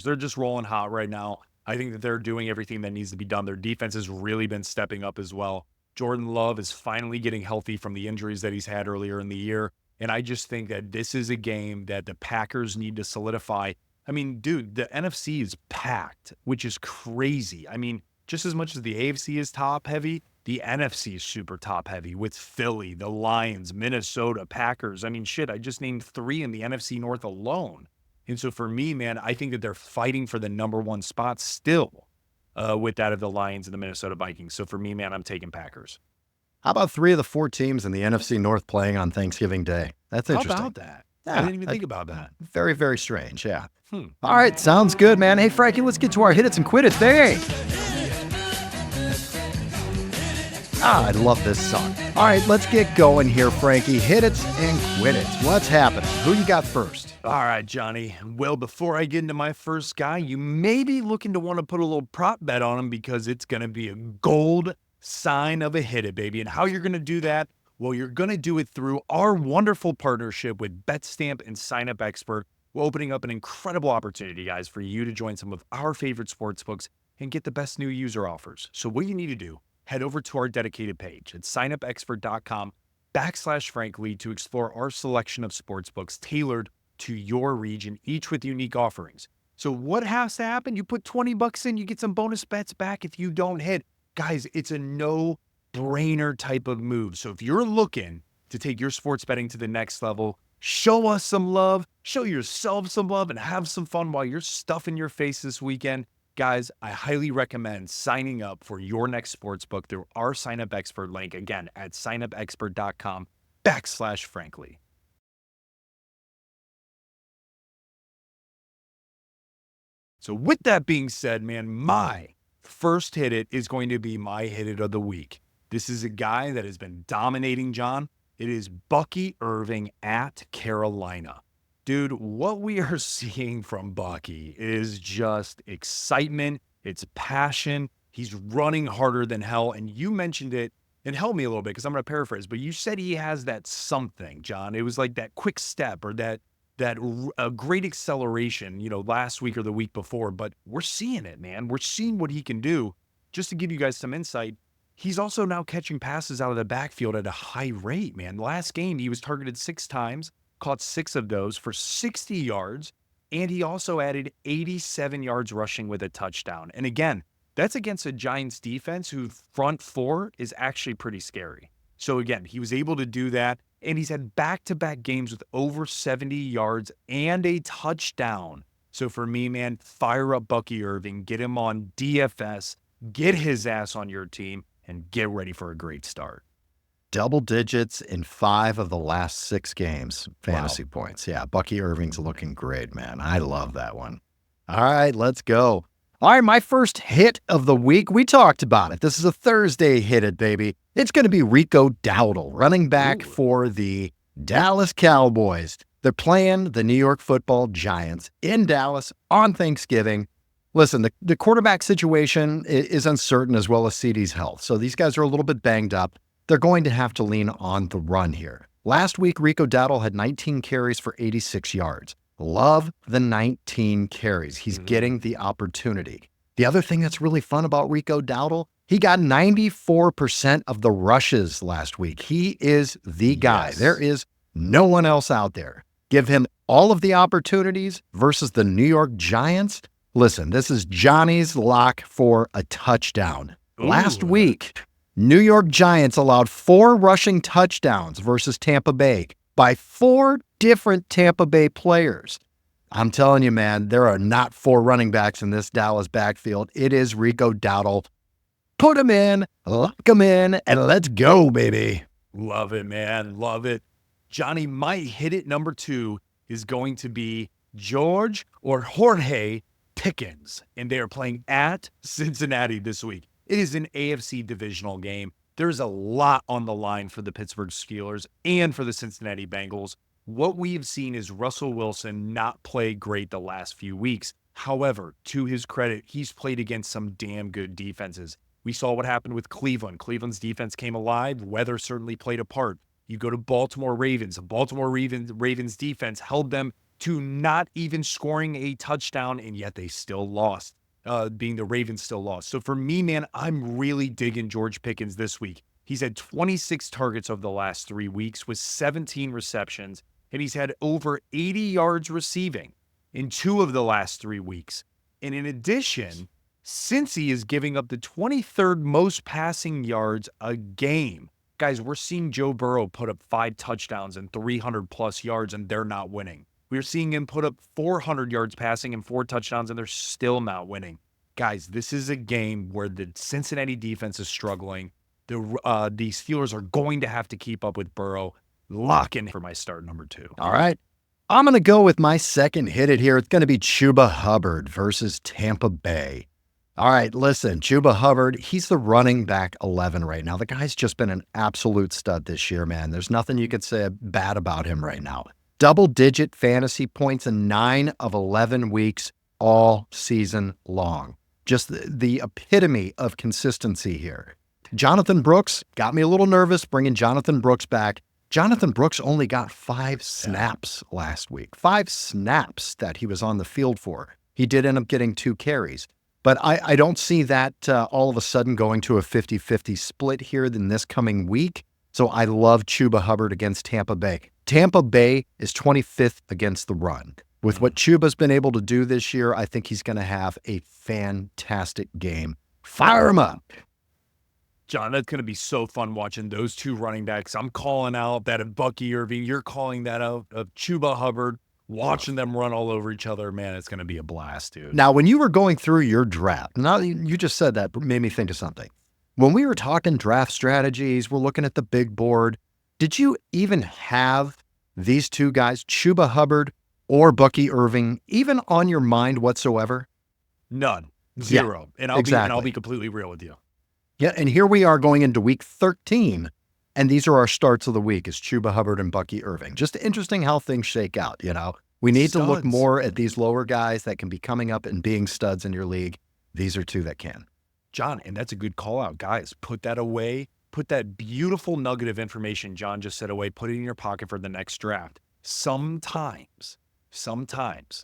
They're just rolling hot right now. I think that they're doing everything that needs to be done. Their defense has really been stepping up as well. Jordan Love is finally getting healthy from the injuries that he's had earlier in the year. And I just think that this is a game that the Packers need to solidify. I mean, dude, the NFC is packed, which is crazy. I mean, just as much as the AFC is top heavy, the NFC is super top heavy with Philly, the Lions, Minnesota, Packers. I mean, shit, I just named 3 in the NFC North alone. And so for me, man, I think that they're fighting for the number 1 spot still with that of the Lions and the Minnesota Vikings. So for me, man, I'm taking Packers. How about 3 of the 4 teams in the NFC North playing on Thanksgiving Day? That's interesting. How about that? Yeah, I didn't even think about that. Very, very strange, yeah. All right, sounds good, man. Hey, Frankie, let's get to our hit it and quit it thing. I love this song. All right, let's get going here, Frankie. Hit it and quit it. What's happening? Who you got first? All right, Johnny. Well, before I get into my first guy, you may be looking to want to put a little prop bet on him because it's going to be a gold sign of a hit it, baby. And how you're going to do that? Well, you're going to do it through our wonderful partnership with BetStamp and Sign Up Expert. We're opening up an incredible opportunity, guys, for you to join some of our favorite sportsbooks and get the best new user offers. So what you need to do, head over to our dedicated page at signupexpert.com/Frankly to explore our selection of sportsbooks tailored to your region, each with unique offerings. So what has to happen? You put $20 in, you get some bonus bets back if you don't hit. Guys, it's a no-brainer type of move. So if you're looking to take your sports betting to the next level, show us some love, show yourself some love, and have some fun while you're stuffing your face this weekend. Guys, I highly recommend signing up for your next sportsbook through our Sign Up Expert link, again, at signupexpert.com/Frankly. So with that being said, man, my first hit it is going to be my hit it of the week. This is a guy that has been dominating, John. It is Bucky Irving at Carolina. Dude, what we are seeing from Bucky is just excitement. It's passion. He's running harder than hell. And you mentioned it, and help me a little bit because I'm going to paraphrase, but you said he has that something, John. It was like that quick step or that great acceleration, last week or the week before. But we're seeing it, man. We're seeing what he can do. Just to give you guys some insight, he's also now catching passes out of the backfield at a high rate, man. Last game, he was targeted 6 times. Caught 6 of those for 60 yards, and he also added 87 yards rushing with a touchdown. And again, that's against a Giants defense whose front 4 is actually pretty scary. So again, he was able to do that, and he's had back-to-back games with over 70 yards and a touchdown. So for me, man, fire up Bucky Irving, get him on DFS, get his ass on your team, and get ready for a great start. Double digits in 5 of the last 6 games, fantasy points. Yeah, Bucky Irving's looking great, man. I love that one. All right, let's go. All right, my first hit of the week. We talked about it. This is a Thursday hit it, baby. It's going to be Rico Dowdle, running back for the Dallas Cowboys. They're playing the New York Football Giants in Dallas on Thanksgiving. Listen, the quarterback situation is uncertain as well as CeeDee's health. So these guys are a little bit banged up. They're going to have to lean on the run here. Last week, Rico Dowdle had 19 carries for 86 yards. Love the 19 carries. He's getting the opportunity. The other thing that's really fun about Rico Dowdle, he got 94% of the rushes last week. He is the guy. Yes. There is No one else out there. Give him all of the opportunities versus the New York Giants. Listen, this is Johnny's lock for a touchdown. Last week, New York Giants allowed 4 rushing touchdowns versus Tampa Bay by 4 different Tampa Bay players. I'm telling you, man, there are not 4 running backs in this Dallas backfield. It is Rico, Dowdle. Put him in, lock him in, and let's go, baby. Love it, man. Love it. Johnny, my hit it number 2 is going to be George or Jorge Pickens, and they are playing at Cincinnati this week. It is an AFC divisional game. There's a lot on the line for the Pittsburgh Steelers and for the Cincinnati Bengals. What we have seen is Russell Wilson not play great the last few weeks. However, to his credit, he's played against some damn good defenses. We saw what happened with Cleveland. Cleveland's defense came alive. Weather certainly played a part. You go to Baltimore Ravens. Baltimore Ravens defense held them to not even scoring a touchdown, and yet they still lost, being the Ravens still lost. So for me, man, I'm really digging George Pickens this week. He's had 26 targets over the last 3 weeks with 17 receptions, and he's had over 80 yards receiving in 2 of the last 3 weeks. And in addition, since he is giving up the 23rd most passing yards a game, guys, we're seeing Joe Burrow put up 5 touchdowns and 300 plus yards, and they're not winning. We're seeing him put up 400 yards passing and 4 touchdowns, and they're still not winning. Guys, this is a game where the Cincinnati defense is struggling. The Steelers are going to have to keep up with Burrow. Lock in for my start number 2. All right. I'm going to go with my second hit it here. It's going to be Chuba Hubbard versus Tampa Bay. All right, listen, Chuba Hubbard, he's the running back 11 right now. The guy's just been an absolute stud this year, man. There's nothing you could say bad about him right now. Double-digit fantasy points in 9 of 11 weeks all season long. Just the epitome of consistency here. Jonathan Brooks got me a little nervous bringing Jonathan Brooks back. Jonathan Brooks only got 5 snaps last week. 5 snaps that he was on the field for. He did end up getting 2 carries. But I don't see that all of a sudden going to a 50-50 split here in this coming week. So I love Chuba Hubbard against Tampa Bay. Tampa Bay is 25th against the run. With what Chuba's been able to do this year, I think he's going to have a fantastic game. Fire him up. John, that's going to be so fun watching those 2 running backs. I'm calling out that of Bucky Irving. You're calling that out of Chuba Hubbard. Watching them run all over each other, man, it's going to be a blast, dude. Now, when you were going through your draft, now you just said that made me think of something. When we were talking draft strategies, we're looking at the big board. Did you even have these 2 guys, Chuba Hubbard or Bucky Irving, even on your mind whatsoever? None. 0. Yeah, and I'll be completely real with you. Yeah, and here we are going into week 13, and these are our starts of the week, is Chuba Hubbard and Bucky Irving. Just interesting how things shake out, you know? We need to look more at these lower guys that can be coming up and being studs in your league. These are 2 that can. John, and that's a good call out. Guys, put that away. Put that beautiful nugget of information John just said away. Put it in your pocket for the next draft. Sometimes,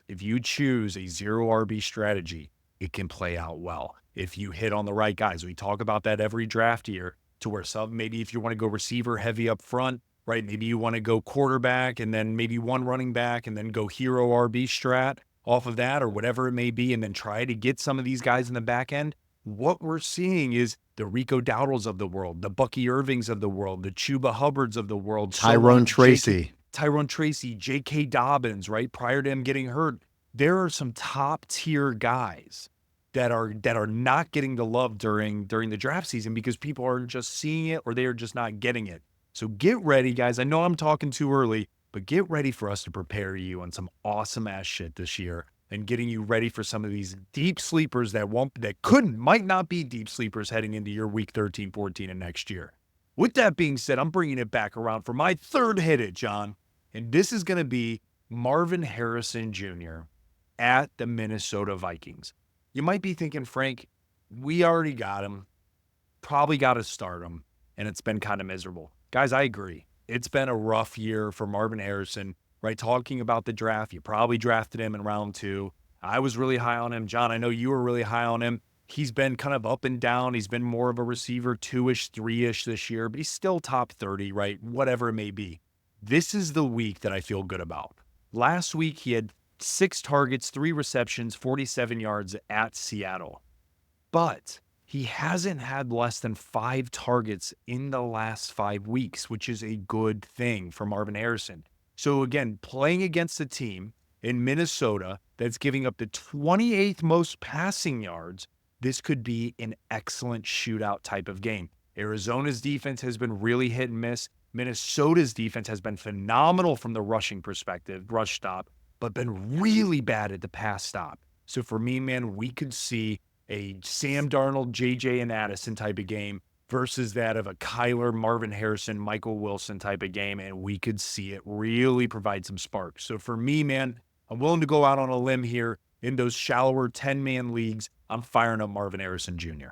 if you choose a 0 RB strategy, it can play out well. If you hit on the right guys, we talk about that every draft year to where maybe if you want to go receiver heavy up front, right? Maybe you want to go quarterback and then maybe 1 running back and then go hero RB strat off of that or whatever it may be, and then try to get some of these guys in the back end. What we're seeing is the Rico Dowdles of the world, the Bucky Irvings of the world, the Chuba Hubbards of the world. Tyrone Tracy, J.K. Dobbins, right? Prior to him getting hurt, there are some top tier guys that are not getting the love during the draft season because people are just seeing it or they are just not getting it. So get ready, guys. I know I'm talking too early, but get ready for us to prepare you on some awesome ass shit this year and getting you ready for some of these deep sleepers might not be deep sleepers heading into your week 13, 14 and next year. With that being said, I'm bringing it back around for my third hit it, John. And this is going to be Marvin Harrison Jr. at the Minnesota Vikings. You might be thinking, Frank, we already got him. Probably got to start him. And it's been kind of miserable. Guys, I agree. It's been a rough year for Marvin Harrison, right? Talking about the draft, you probably drafted him in round 2. I was really high on him. John, I know you were really high on him. He's been kind of up and down. He's been more of a receiver 2-ish, 3-ish this year, but he's still top 30, right? Whatever it may be. This is the week that I feel good about. Last week, he had 6 targets, 3 receptions, 47 yards at Seattle. But he hasn't had less than 5 targets in the last 5 weeks, which is a good thing for Marvin Harrison. So again, playing against a team in Minnesota that's giving up the 28th most passing yards, this could be an excellent shootout type of game. Arizona's defense has been really hit and miss. Minnesota's defense has been phenomenal from the rushing perspective, rush stop, but been really bad at the pass stop. So for me, man, we could see a Sam Darnold, JJ, and Addison type of game versus that of a Kyler, Marvin Harrison, Michael Wilson type of game, and we could see it really provide some sparks. So for me, man, I'm willing to go out on a limb here in those shallower 10-man leagues. I'm firing up Marvin Harrison Jr.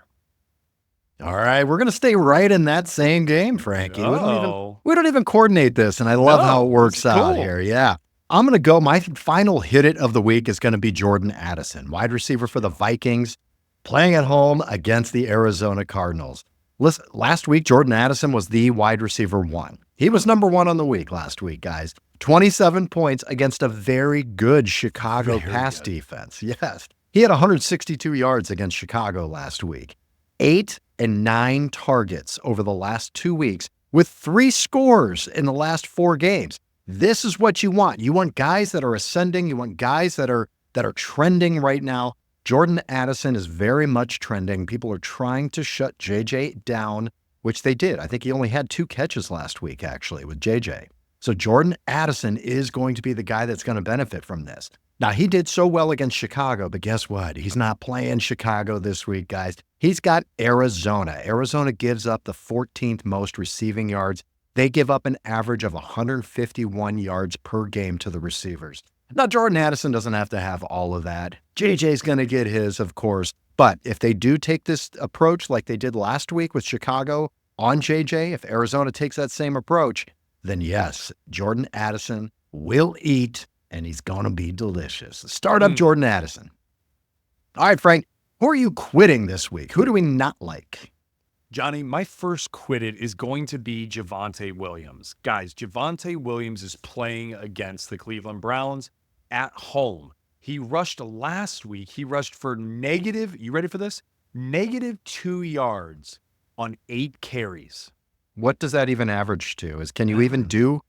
All right, we're going to stay right in that same game, Frankie. No. We don't even coordinate this, and I love how it works out cool. here. Yeah. I'm going to go. My final hit it of the week is going to be Jordan Addison, wide receiver for the Vikings, playing at home against the Arizona Cardinals. Listen, last week, Jordan Addison was the wide receiver 1. He was number 1 on the week last week, guys. 27 points against a very good Chicago pass defense. Yes. He had 162 yards against Chicago last week. 8 and 9 targets over the last 2 weeks with 3 scores in the last 4 games. This is what you want. You want guys that are ascending. You want guys that are trending right now. Jordan Addison is very much trending. People are trying to shut JJ down, which they did. I think he only had 2 catches last week, actually, with JJ. So Jordan Addison is going to be the guy that's going to benefit from this. Now, he did so well against Chicago, but guess what? He's not playing Chicago this week, guys. He's got Arizona. Arizona gives up the 14th most receiving yards. They give up an average of 151 yards per game to the receivers. Now, Jordan Addison doesn't have to have all of that. JJ's going to get his, of course. But if they do take this approach like they did last week with Chicago on JJ, if Arizona takes that same approach, then yes, Jordan Addison will eat, and he's going to be delicious. Start up Jordan Addison. All right, Frank, who are you quitting this week? Who do we not like? Johnny, my first quitted is going to be Javonte Williams. Guys, Javonte Williams is playing against the Cleveland Browns at home. He rushed last week. He rushed for negative, you ready for this? -2 yards on 8 carries. What does that even average to? Can you even do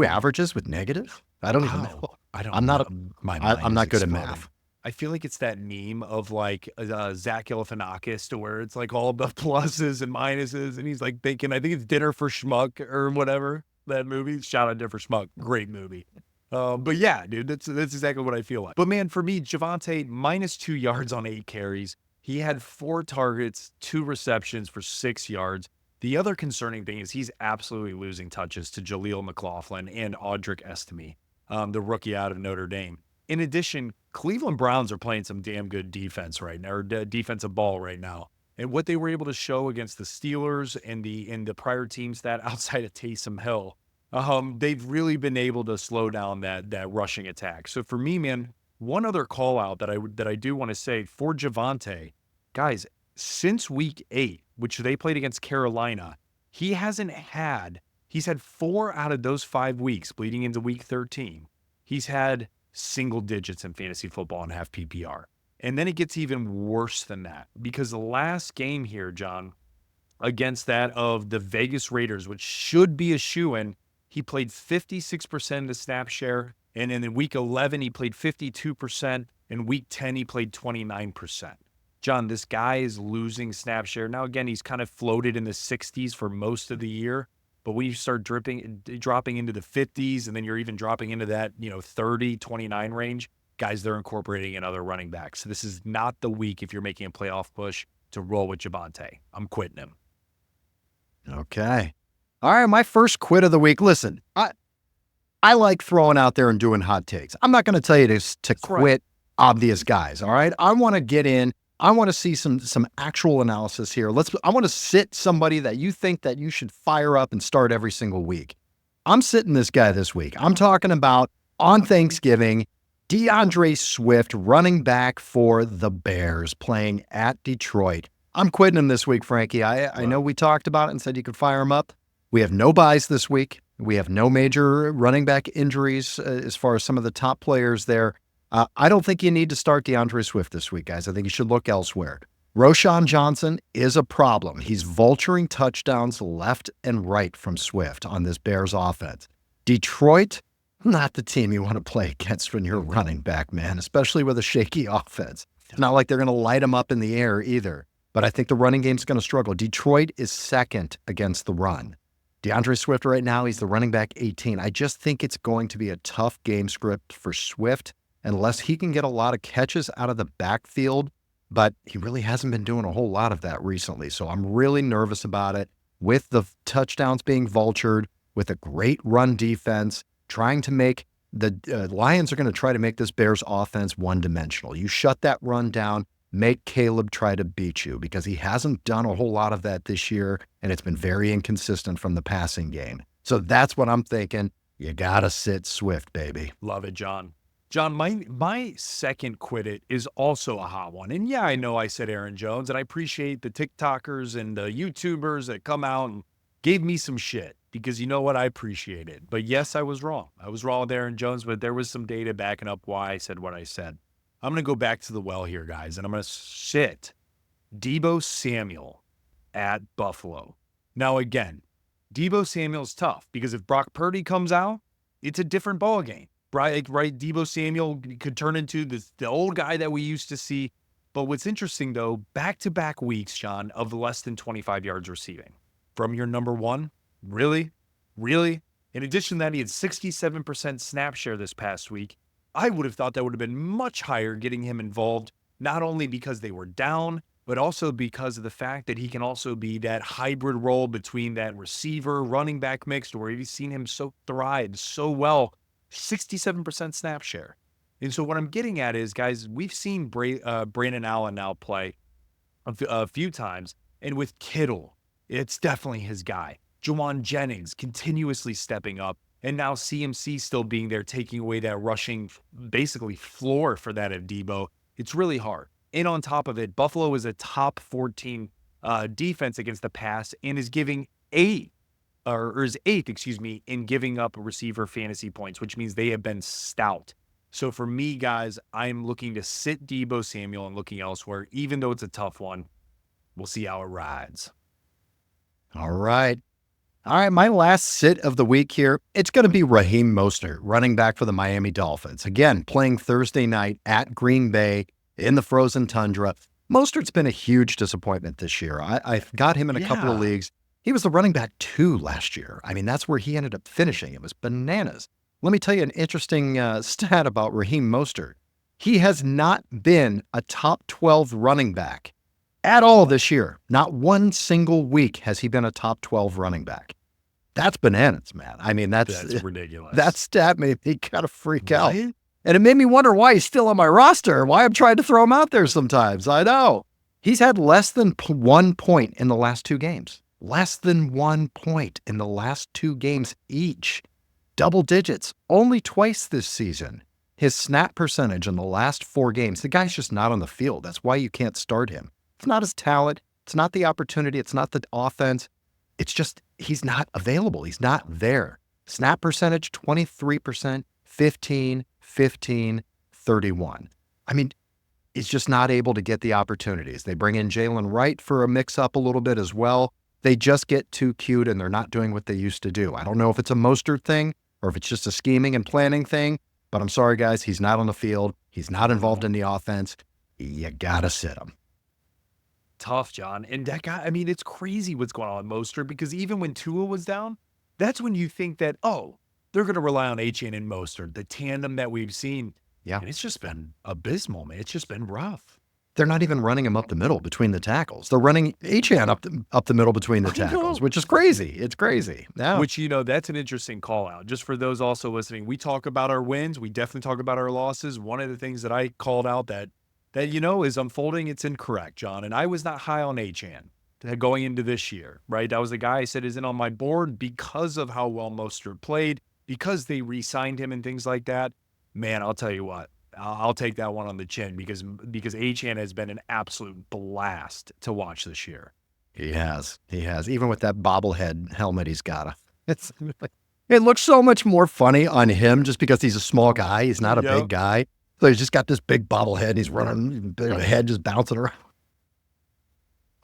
averages with negative? I don't even know. I'm not good at math. I feel like it's that meme of like Zach Galifianakis to where it's like all the pluses and minuses, and he's like thinking, I think it's Dinner for Schmuck or whatever, that movie. Shout out Dinner for Schmuck, great movie. But yeah, dude, that's exactly what I feel like. But man, for me, Javonte, -2 yards on 8 carries. He had 4 targets, 2 receptions for 6 yards. The other concerning thing is he's absolutely losing touches to Jaleel McLaughlin and Audric Estime, the rookie out of Notre Dame. In addition, Cleveland Browns are playing some damn good defense right now, or defensive ball right now. And what they were able to show against the Steelers and the prior teams that outside of Taysom Hill, they've really been able to slow down that rushing attack. So for me, man, one other call out that I do want to say for Javonte, guys, since week 8, which they played against Carolina, he's had 4 out of those 5 weeks bleeding into week 13. He's had single digits in fantasy football and half PPR. And then it gets even worse than that, because the last game here, John, against that of the Vegas Raiders, which should be a shoo-in, he played 56% of the snap share. And in week 11, he played 52%. In week 10, he played 29%. John, this guy is losing snap share. Now, again, he's kind of floated in the 60s for most of the year. But when you start dropping into the 50s, and then you're even dropping into that, 30, 29 range, guys, they're incorporating in other running backs. So this is not the week, if you're making a playoff push, to roll with Javonte. I'm quitting him. Okay. All right, my first quit of the week. Listen, I like throwing out there and doing hot takes. I'm not going to tell you to quit obvious guys, all right? I want to get in. I want to see some actual analysis here. I want to sit somebody that you think that you should fire up and start every single week. I'm sitting this guy this week. I'm talking about on Thanksgiving, D'Andre Swift, running back for the Bears, playing at Detroit. I'm quitting him this week, Frankie. I know we talked about it and said you could fire him up. We have no buys this week. We have no major running back injuries as far as some of the top players there. I don't think you need to start D'Andre Swift this week, guys. I think you should look elsewhere. Roschon Johnson is a problem. He's vulturing touchdowns left and right from Swift on this Bears offense. Detroit, not the team you want to play against when you're a running back, man, especially with a shaky offense. It's not like they're going to light them up in the air either. But I think the running game's going to struggle. Detroit is second against the run. D'Andre Swift right now, he's the running back 18. I just think it's going to be a tough game script for Swift unless he can get a lot of catches out of the backfield. But he really hasn't been doing a whole lot of that recently. So I'm really nervous about it. With the touchdowns being vultured, with a great run defense, trying to make the Lions are going to try to make this Bears offense one-dimensional. You shut that run down, make Caleb try to beat you because he hasn't done a whole lot of that this year, and it's been very inconsistent from the passing game. So that's what I'm thinking. You got to sit Swift, baby. Love it, John. John, my second quit it is also a hot one. And yeah, I know I said Aaron Jones, and I appreciate the TikTokers and the YouTubers that come out and gave me some shit because you know what? I appreciate it. But yes, I was wrong. I was wrong with Aaron Jones, but there was some data backing up why I said what I said. I'm going to go back to the well here, guys, and I'm going to sit Deebo Samuel at Buffalo. Now, again, Deebo Samuel's tough because if Brock Purdy comes out, it's a different ball game. Right? Deebo Samuel could turn into the old guy that we used to see. But what's interesting, though, back-to-back weeks, John, of less than 25 yards receiving from your number one. Really? Really? In addition to that, he had 67% snap share this past week. I would have thought that would have been much higher getting him involved, not only because they were down, but also because of the fact that he can also be that hybrid role between that receiver, running back mix, where you've seen him so thrive so well. 67% snap share. And so what I'm getting at is, guys, we've seen Brandon Allen now play a few times. And with Kittle, it's definitely his guy. Juwan Jennings continuously stepping up. And now CMC still being there, taking away that rushing, basically floor for that of Deebo. It's really hard. And on top of it, Buffalo is a top 14 defense against the pass and is giving eighth, in giving up receiver fantasy points, which means they have been stout. So for me, guys, I'm looking to sit Deebo Samuel and looking elsewhere, even though it's a tough one. We'll see how it rides. All right. My last sit of the week here, it's going to be Raheem Mostert, running back for the Miami Dolphins. Again, playing Thursday night at Green Bay in the frozen tundra. Mostert's been a huge disappointment this year. I've got him in a couple of leagues. He was the running back 2 last year. I mean, that's where he ended up finishing. It was bananas. Let me tell you an interesting stat about Raheem Mostert. He has not been a top 12 running back at all this year. Not one single week has he been a top 12 running back. That's bananas, man. I mean, that's ridiculous. That stat made me kind of freak out. And it made me wonder why he's still on my roster, why I'm trying to throw him out there sometimes. I know. He's had less than 1 point in the last 2 games. Less than 1 point in the last 2 games each. Double digits, only twice this season. His snap percentage in the last 4 games, the guy's just not on the field. That's why you can't start him. It's not his talent. It's not the opportunity. It's not the offense. It's just he's not available. He's not there. Snap percentage, 23%, 15, 15, 31. I mean, he's just not able to get the opportunities. They bring in Jalen Wright for a mix-up a little bit as well. They just get too cute and they're not doing what they used to do. I don't know if it's a Mostert thing or if it's just a scheming and planning thing, but I'm sorry, guys. He's not on the field. He's not involved in the offense. You got to sit him. Tough, John. And that guy, I mean, it's crazy what's going on with Mostert because even when Tua was down, that's when you think that, oh, they're going to rely on Achane and Mostert, the tandem that we've seen. Yeah. And it's just been abysmal, man. It's just been rough. They're not even running him up the middle between the tackles. They're running Achane up the middle between the tackles, which is crazy. It's crazy. Yeah. Which, that's an interesting call out. Just for those also listening, we talk about our wins. We definitely talk about our losses. One of the things that I called out that is unfolding, it's incorrect, John. And I was not high on Achane going into this year, right? That was the guy I said isn't on my board because of how well Mostert played, because they re-signed him and things like that. Man, I'll tell you what. I'll take that one on the chin because Achane has been an absolute blast to watch this year. He has. Even with that bobblehead helmet he's got. It looks so much more funny on him just because he's a small guy. He's not a big guy. So he's just got this big bobblehead. And he's running, head just bouncing around.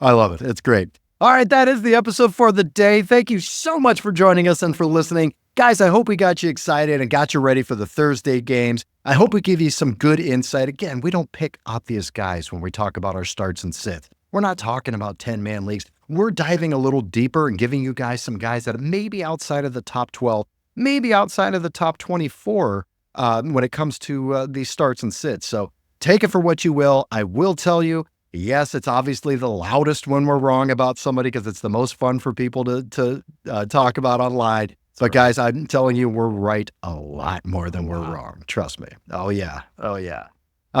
I love it. It's great. All right, that is the episode for the day. Thank you so much for joining us and for listening. Guys, I hope we got you excited and got you ready for the Thursday games. I hope we give you some good insight. Again, we don't pick obvious guys when we talk about our starts and sits. We're not talking about 10-man leagues. We're diving a little deeper and giving you guys some guys that are maybe outside of the top 12, maybe outside of the top 24 when it comes to these starts and sits. So take it for what you will. I will tell you, yes, it's obviously the loudest when we're wrong about somebody because it's the most fun for people to talk about online. But guys, I'm telling you, we're right a lot more than we're wrong. Trust me. Oh, yeah. Oh, yeah.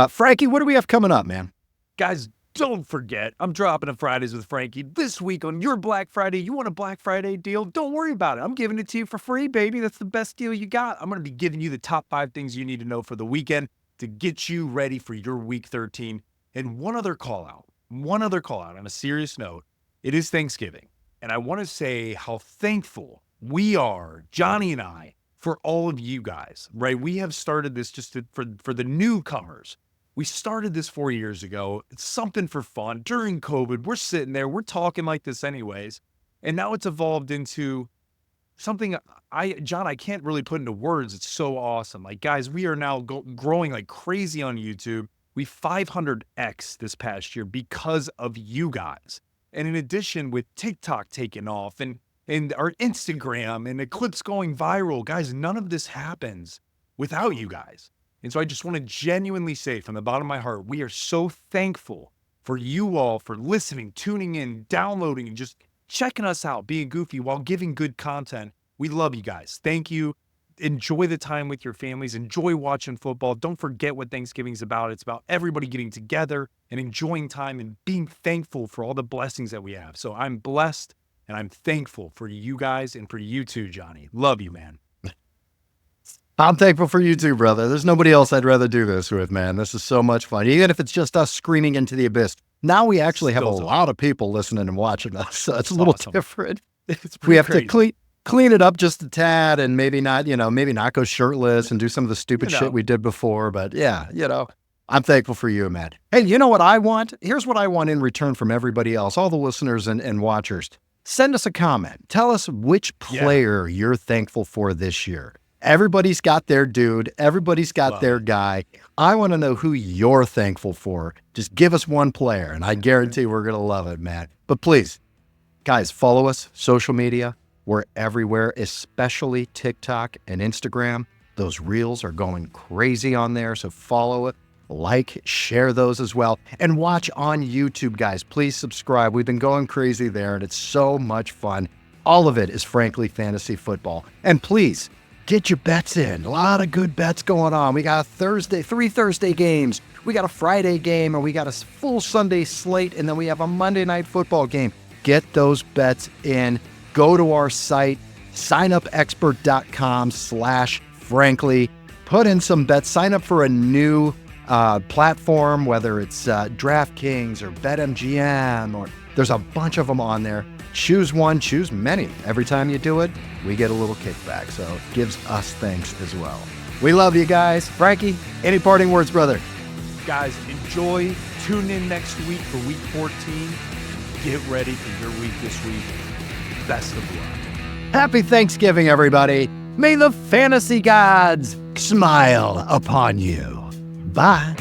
Frankie, what do we have coming up, man? Guys, don't forget, I'm dropping a Fridays with Frankie this week on your Black Friday. You want a Black Friday deal? Don't worry about it. I'm giving it to you for free, baby. That's the best deal you got. I'm going to be giving you the top 5 things you need to know for the weekend to get you ready for your week 13. And one other call out on a serious note. It is Thanksgiving. And I want to say how thankful we are, Johnny and I, for all of you guys, right? We have started this just for the newcomers. We started this 4 years ago. It's something for fun. During COVID, we're sitting there, we're talking like this anyways. And now it's evolved into something John, I can't really put into words. It's so awesome. Like, guys, we are now growing like crazy on YouTube. We 500x this past year because of you guys. And in addition, with TikTok taking off and our Instagram and the clips going viral, guys, none of this happens without you guys. And so I just want to genuinely say from the bottom of my heart, we are so thankful for you all for listening, tuning in, downloading, and just checking us out, being goofy while giving good content. We love you guys. Thank you. Enjoy the time with your families. Enjoy watching football. Don't forget what Thanksgiving's about. It's about everybody getting together and enjoying time and being thankful for all the blessings that we have. So I'm blessed and I'm thankful for you guys and for you too, Johnny. Love you, man. I'm thankful for you too, brother. There's nobody else I'd rather do this with, man. This is so much fun. Even if it's just us screaming into the abyss. Now we actually have a lot of people listening and watching us. So it's a little different. We have to clean it up just a tad and maybe not go shirtless and do some of the stupid shit we did before. But yeah, I'm thankful for you, man. Hey, you know what I want? Here's what I want in return from everybody else, all the listeners and watchers. Send us a comment. Tell us which player you're thankful for this year. Everybody's got their dude. Everybody's got their guy. I want to know who you're thankful for. Just give us one player, and I guarantee we're going to love it, man. But please, guys, follow us, social media. We're everywhere, especially TikTok and Instagram. Those reels are going crazy on there, so follow it, like, share those as well, and watch on YouTube, guys. Please subscribe. We've been going crazy there, and it's so much fun. All of it is Frankly Fantasy Football. And please, get your bets in. A lot of good bets going on. We got 3 Thursday games. We got a Friday game, and we got a full Sunday slate, and then we have a Monday night football game. Get those bets in. Go to our site, signupexpert.com/frankly. Put in some bets. Sign up for a new platform, whether it's DraftKings or BetMGM, or there's a bunch of them on there. Choose one, choose many. Every time you do it, we get a little kickback. So it gives us thanks as well. We love you guys. Frankie, any parting words, brother? Guys, enjoy. Tune in next week for week 14. Get ready for your week this week. Best of luck. Happy Thanksgiving, everybody. May the fantasy gods smile upon you. Bye.